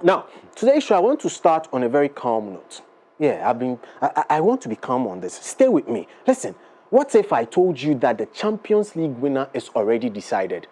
Now, today's show, I want to start on a very calm note. Yeah, I want to be calm on this. Stay with me. Listen, what if I told you that the Champions League winner is already decided?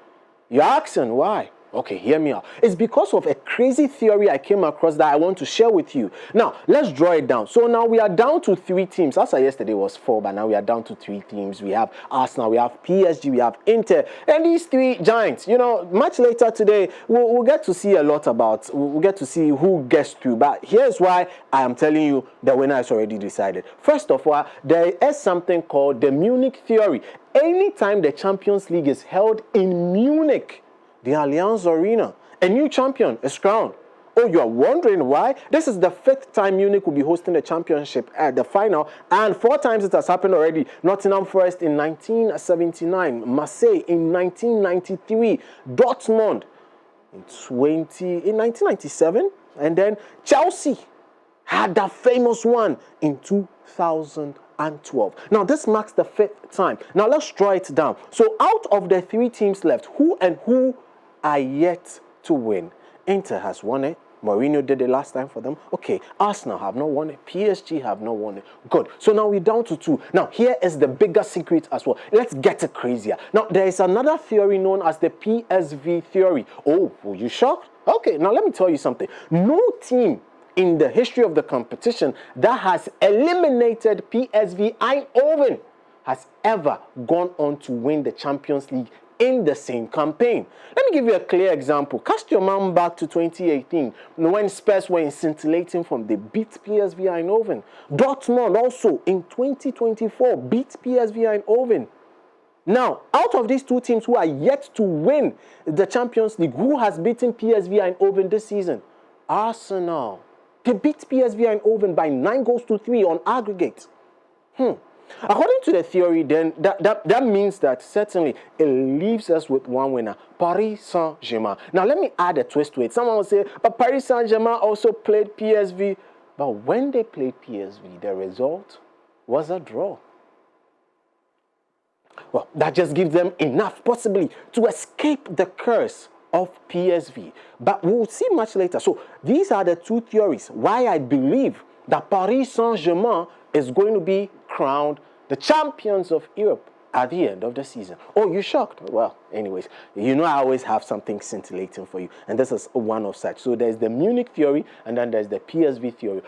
You're asking why? Okay, hear me out. It's because of a crazy theory I came across that I want to share with you. Now, let's draw it down. So now we are down to 3 teams. As yesterday was 4, but now we are down to 3 teams. We have Arsenal, we have PSG, we have Inter, and these 3 giants. You know, much later today, we'll get to see a lot about, we'll get to see who gets through. But here's why I am telling you the winner is already decided. First of all, there is something called the Munich theory. Anytime the Champions League is held in Munich, the Allianz Arena, a new champion is crowned. Oh, you are wondering why? This is the 5th time Munich will be hosting the championship at the final, and 4 times it has happened already. Nottingham Forest in 1979, Marseille in 1993, Dortmund in 1997, and then Chelsea had that famous one in 2012. Now, this marks the 5th time. Now, let's draw it down. So, out of the 3 teams left, who are yet to win? Inter has won it. Mourinho did it last time for them. Okay, Arsenal have not won it. PSG have not won it. Good. So now we're down to 2. Now, here is the bigger secret as well. Let's get it crazier. Now, there is another theory known as the PSV theory. Oh, were you shocked? Okay, now let me tell you something. No team in the history of the competition that has eliminated PSV Eindhoven has ever gone on to win the Champions League in the same campaign. Let me give you a clear example. Cast your mind back to 2018 when Spurs were scintillating from they beat PSV Eindhoven. Dortmund also in 2024 beat PSV Eindhoven. Now, out of these 2 teams who are yet to win the Champions League, who has beaten PSV Eindhoven this season? Arsenal. They beat PSV Eindhoven by 9-3 on aggregate. According to the theory, then, that means that certainly it leaves us with one winner, Paris Saint-Germain. Now, let me add a twist to it. Someone will say, but Paris Saint-Germain also played PSV. But when they played PSV, the result was a draw. Well, that just gives them enough, possibly, to escape the curse of PSV. But we'll see much later. So, these are the 2 theories why I believe that Paris Saint-Germain is going to be crowned the champions of Europe at the end of the season. Oh, you shocked? Well, anyways, you know I always have something scintillating for you, and this is one of such. So there's the Munich theory, and then there's the PSV theory.